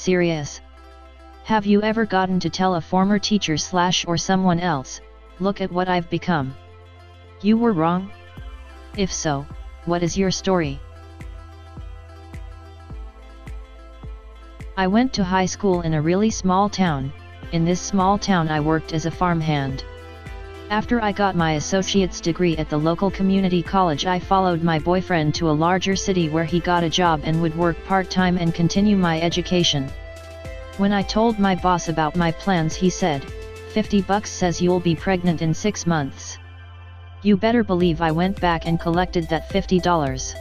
Serious? Have you ever gotten to tell a former teacher / or someone else, look at what I've become? You were wrong? If so, what is your story? I went to high school in a really small town. In this small town I worked as a farmhand. After I got my associate's degree at the local community college, I followed my boyfriend to a larger city where he got a job and would work part-time and continue my education. When I told my boss about my plans, he said, $50 says you'll be pregnant in 6 months. You better believe I went back and collected that $50.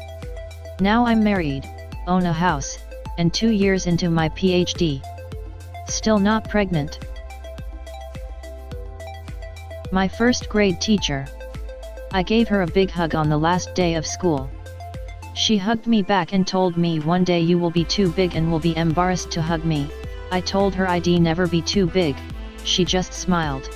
Now I'm married, own a house, and 2 years into my PhD. Still not pregnant. My first grade teacher. I gave her a big hug on the last day of school. She hugged me back and told me one day you will be too big and will be embarrassed to hug me. I told her I'd never be too big. She just smiled.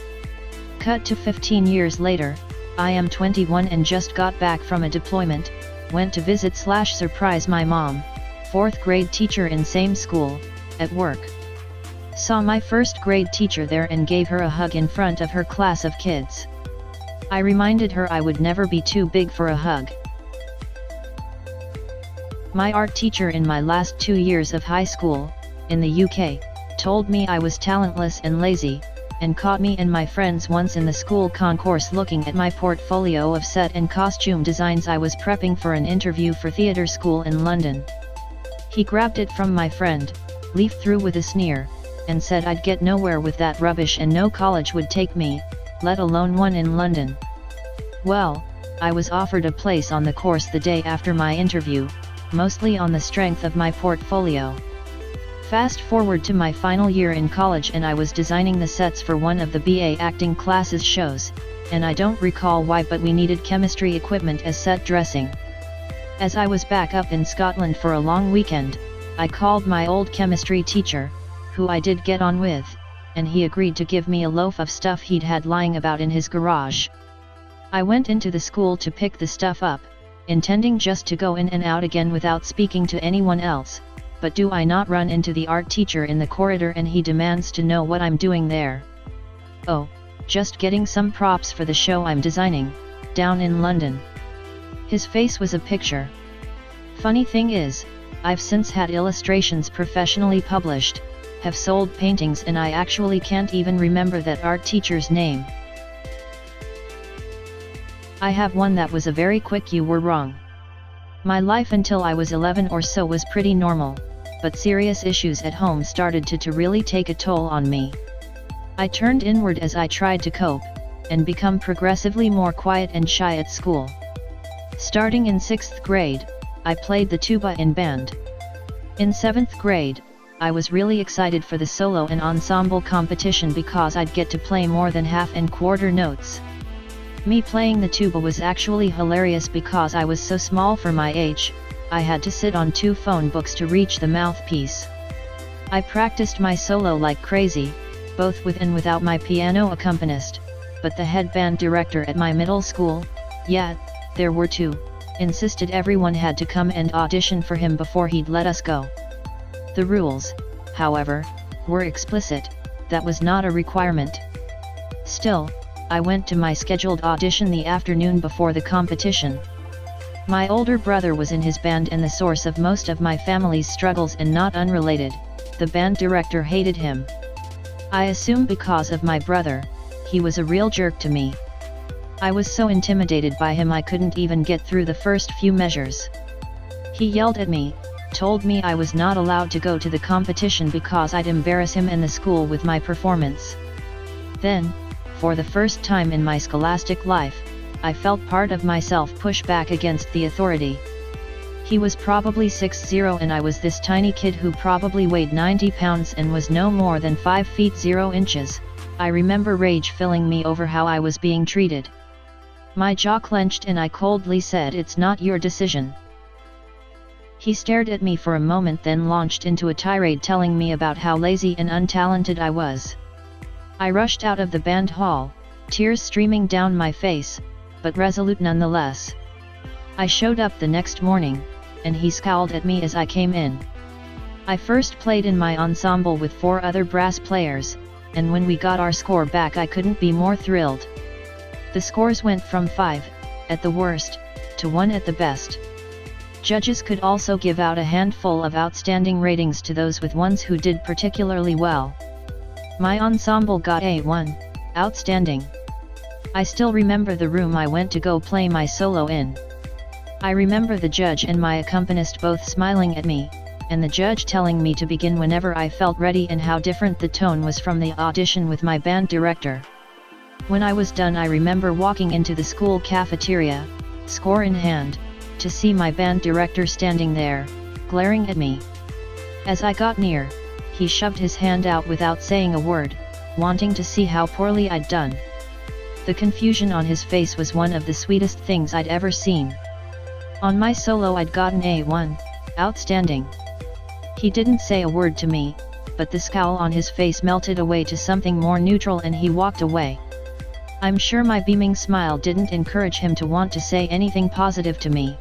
Cut to 15 years later, I am 21 and just got back from a deployment, went to visit / surprise my mom, 4th grade teacher in same school, at work. Saw my first grade teacher there and gave her a hug in front of her class of kids. I reminded her I would never be too big for a hug. My art teacher in my last 2 years of high school, in the UK, told me I was talentless and lazy, and caught me and my friends once in the school concourse looking at my portfolio of set and costume designs I was prepping for an interview for theatre school in London. He grabbed it from my friend, leafed through with a sneer, and said I'd get nowhere with that rubbish and no college would take me, let alone one in London. Well, I was offered a place on the course the day after my interview, mostly on the strength of my portfolio. Fast forward to my final year in college and I was designing the sets for one of the BA acting classes shows, and I don't recall why, but we needed chemistry equipment as set dressing. As I was back up in Scotland for a long weekend, I called my old chemistry teacher, who I did get on with, and he agreed to give me a loaf of stuff he'd had lying about in his garage. I went into the school to pick the stuff up, intending just to go in and out again without speaking to anyone else, but do I not run into the art teacher in the corridor and he demands to know what I'm doing there. Oh, just getting some props for the show I'm designing, down in London. His face was a picture. Funny thing is, I've since had illustrations professionally published, have sold paintings, and I actually can't even remember that art teacher's name. I have one that was a very quick you were wrong. My life until I was 11 or so was pretty normal, but serious issues at home started to really take a toll on me. I turned inward as I tried to cope, and become progressively more quiet and shy at school. Starting in 6th grade, I played the tuba in band. In 7th grade, I was really excited for the solo and ensemble competition because I'd get to play more than half and quarter notes. Me playing the tuba was actually hilarious because I was so small for my age. I had to sit on 2 phone books to reach the mouthpiece. I practiced my solo like crazy, both with and without my piano accompanist, but the head band director at my middle school, yeah, there were 2, insisted everyone had to come and audition for him before he'd let us go. The rules, however, were explicit, that was not a requirement. Still, I went to my scheduled audition the afternoon before the competition. My older brother was in his band and the source of most of my family's struggles, and not unrelated, the band director hated him. I assume because of my brother, he was a real jerk to me. I was so intimidated by him I couldn't even get through the first few measures. He yelled at me, told me I was not allowed to go to the competition because I'd embarrass him and the school with my performance. Then, for the first time in my scholastic life, I felt part of myself push back against the authority. He was probably 6'0" and I was this tiny kid who probably weighed 90 pounds and was no more than 5 feet 0 inches. I remember rage filling me over how I was being treated. My jaw clenched and I coldly said, "It's not your decision." He stared at me for a moment, then launched into a tirade telling me about how lazy and untalented I was. I rushed out of the band hall, tears streaming down my face, but resolute nonetheless. I showed up the next morning, and he scowled at me as I came in. I first played in my ensemble with 4 other brass players, and when we got our score back I couldn't be more thrilled. The scores went from 5, at the worst, to 1 at the best. Judges could also give out a handful of outstanding ratings to those with ones who did particularly well. My ensemble got A1, outstanding. I still remember the room I went to go play my solo in. I remember the judge and my accompanist both smiling at me, and the judge telling me to begin whenever I felt ready, and how different the tone was from the audition with my band director. When I was done, I remember walking into the school cafeteria, score in hand, to see my band director standing there, glaring at me. As I got near, he shoved his hand out without saying a word, wanting to see how poorly I'd done. The confusion on his face was one of the sweetest things I'd ever seen. On my solo I'd gotten A1, outstanding. He didn't say a word to me, but the scowl on his face melted away to something more neutral and he walked away. I'm sure my beaming smile didn't encourage him to want to say anything positive to me.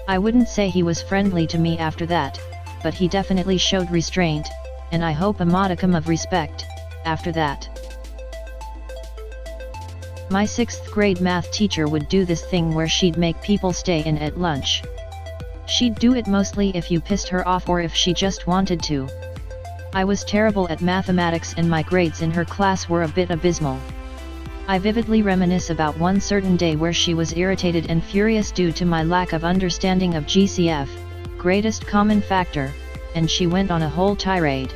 I wouldn't say he was friendly to me after that, but he definitely showed restraint, and I hope a modicum of respect, after that. My 6th grade math teacher would do this thing where she'd make people stay in at lunch. She'd do it mostly if you pissed her off or if she just wanted to. I was terrible at mathematics and my grades in her class were a bit abysmal. I vividly reminisce about one certain day where she was irritated and furious due to my lack of understanding of GCF, greatest common factor, and she went on a whole tirade.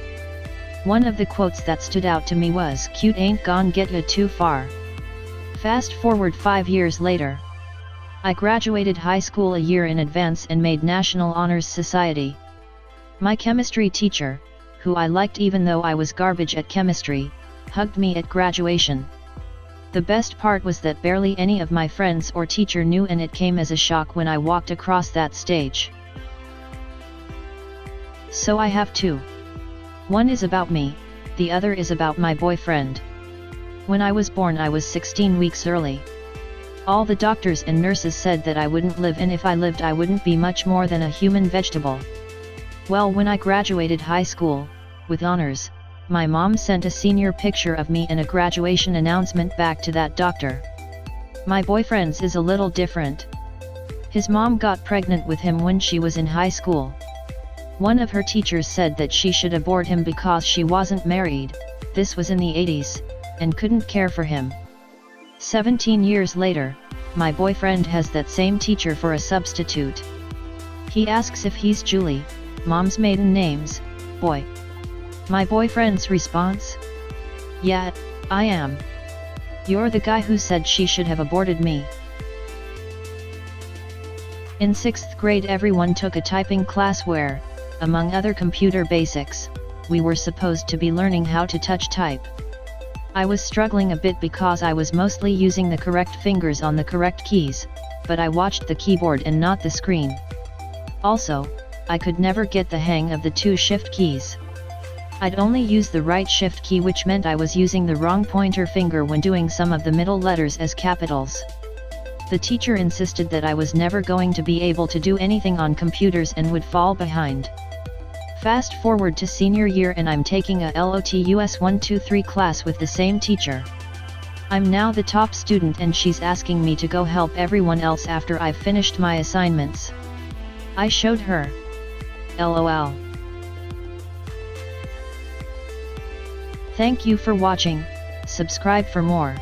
One of the quotes that stood out to me was, "Cute ain't gon' get ya too far." Fast forward 5 years later. I graduated high school a year in advance and made National Honors Society. My chemistry teacher, who I liked even though I was garbage at chemistry, hugged me at graduation. The best part was that barely any of my friends or teacher knew, and it came as a shock when I walked across that stage. So I have 2. One is about me, the other is about my boyfriend. When I was born I was 16 weeks early. All the doctors and nurses said that I wouldn't live, and if I lived I wouldn't be much more than a human vegetable. Well, when I graduated high school, with honors, my mom sent a senior picture of me and a graduation announcement back to that doctor. My boyfriend's is a little different. His mom got pregnant with him when she was in high school. One of her teachers said that she should abort him because she wasn't married, this was in the 80s, and couldn't care for him. 17 years later, my boyfriend has that same teacher for a substitute. He asks if he's Julie, mom's maiden name's boy. My boyfriend's response? Yeah, I am. You're the guy who said she should have aborted me. In 6th grade everyone took a typing class where, among other computer basics, we were supposed to be learning how to touch type. I was struggling a bit because I was mostly using the correct fingers on the correct keys, but I watched the keyboard and not the screen. Also, I could never get the hang of the 2 shift keys. I'd only use the right shift key, which meant I was using the wrong pointer finger when doing some of the middle letters as capitals. The teacher insisted that I was never going to be able to do anything on computers and would fall behind. Fast forward to senior year and I'm taking a LOTUS 123 class with the same teacher. I'm now the top student and she's asking me to go help everyone else after I've finished my assignments. I showed her. LOL. Thank you for watching, subscribe for more.